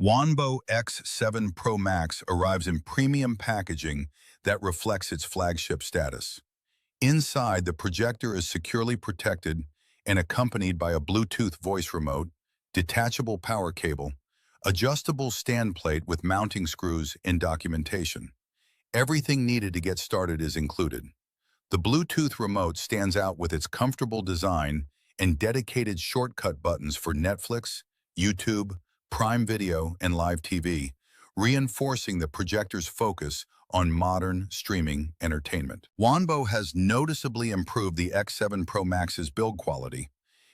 Wanbo X7 Pro Max arrives in premium packaging that reflects its flagship status. Inside, the projector is securely protected and accompanied by a Bluetooth voice remote, detachable power cable, adjustable stand plate with mounting screws, and documentation. Everything needed to get started is included. The Bluetooth remote stands out with its comfortable design and dedicated shortcut buttons for Netflix, YouTube, Prime Video, and Live TV, reinforcing the projector's focus on modern streaming entertainment. Wanbo has noticeably improved the X7 Pro Max's build quality.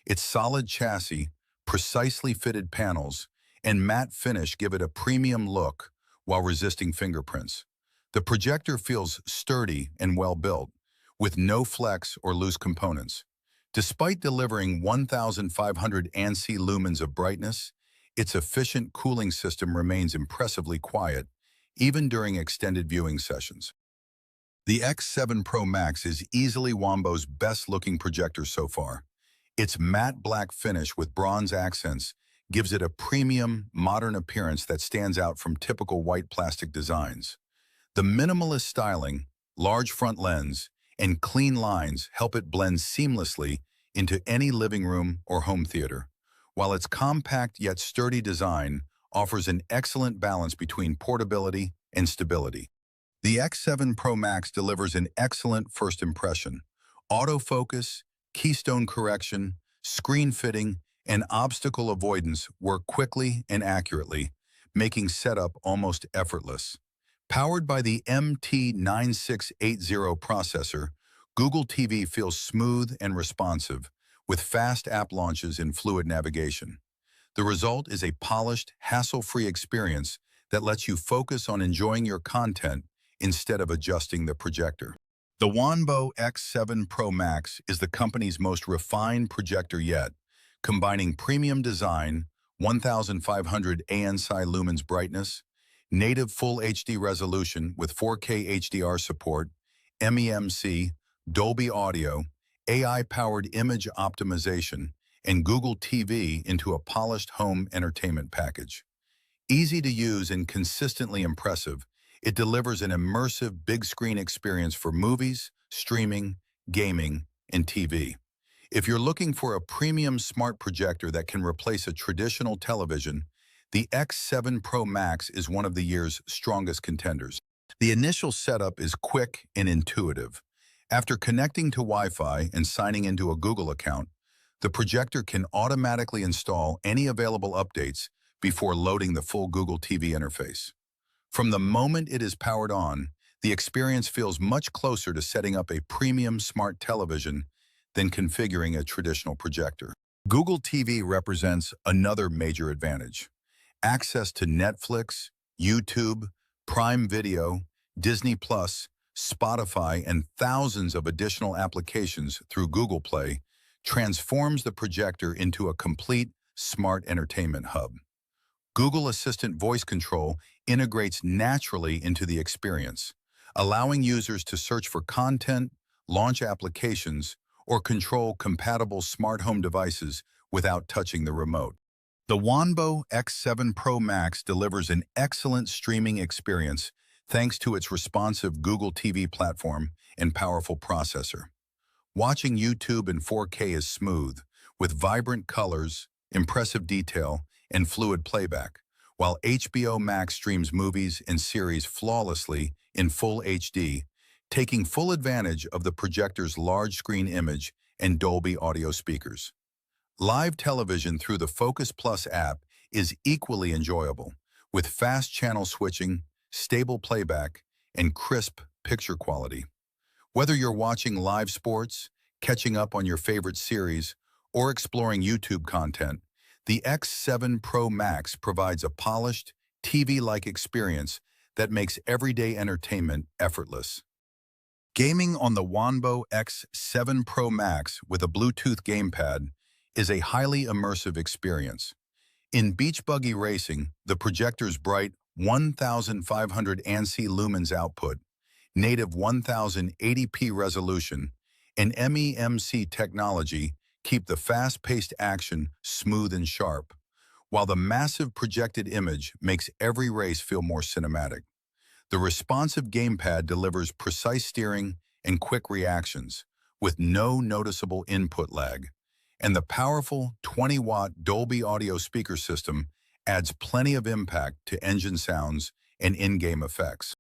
Its solid chassis, precisely fitted panels, and matte finish give it a premium look while resisting fingerprints. The projector feels sturdy and well-built, with no flex or loose components. Despite delivering 1,500 ANSI lumens of brightness, its efficient cooling system remains impressively quiet, even during extended viewing sessions. The X7 Pro Max is easily Wanbo's best-looking projector so far. Its matte black finish with bronze accents gives it a premium, modern appearance that stands out from typical white plastic designs. The minimalist styling, large front lens, and clean lines help it blend seamlessly into any living room or home theater, while its compact yet sturdy design offers an excellent balance between portability and stability. The X7 Pro Max delivers an excellent first impression. Autofocus, keystone correction, screen fitting, and obstacle avoidance work quickly and accurately, making setup almost effortless. Powered by the MT9680 processor, Google TV feels smooth and responsive, with fast app launches and fluid navigation. The result is a polished, hassle-free experience that lets you focus on enjoying your content instead of adjusting the projector. The Wanbo X7 Pro Max is the company's most refined projector yet, combining premium design, 1,500 ANSI lumens brightness, native Full HD resolution with 4K HDR support, MEMC, Dolby Audio, AI-powered image optimization, and Google TV into a polished home entertainment package. Easy to use and consistently impressive, it delivers an immersive big-screen experience for movies, streaming, gaming, and TV. If you're looking for a premium smart projector that can replace a traditional television, the X7 Pro Max is one of the year's strongest contenders. The initial setup is quick and intuitive. After connecting to Wi-Fi and signing into a Google account, the projector can automatically install any available updates before loading the full Google TV interface. From the moment it is powered on, the experience feels much closer to setting up a premium smart television than configuring a traditional projector. Google TV represents another major advantage. Access to Netflix, YouTube, Prime Video, Disney+, Spotify, and thousands of additional applications through Google Play transforms the projector into a complete smart entertainment hub. Google Assistant voice control integrates naturally into the experience, allowing users to search for content, launch applications, or control compatible smart home devices without touching the remote. The Wanbo X7 Pro Max delivers an excellent streaming experience thanks to its responsive Google TV platform and powerful processor. Watching YouTube in 4K is smooth, with vibrant colors, impressive detail, and fluid playback, while HBO Max streams movies and series flawlessly in full HD, taking full advantage of the projector's large screen image and Dolby Audio speakers. Live television through the Focus Plus app is equally enjoyable, with fast channel switching, stable playback, and crisp picture quality. Whether you're watching live sports, catching up on your favorite series, or exploring YouTube content, the X7 Pro Max provides a polished, TV-like experience that makes everyday entertainment effortless. Gaming on the Wanbo X7 Pro Max with a Bluetooth gamepad is a highly immersive experience. In beach buggy racing, the projector's bright 1,500 ANSI lumens output, native 1080p resolution, and MEMC technology keep the fast-paced action smooth and sharp, while the massive projected image makes every race feel more cinematic. The responsive gamepad delivers precise steering and quick reactions, with no noticeable input lag. And the powerful 20-watt Dolby audio speaker system adds plenty of impact to engine sounds and in-game effects.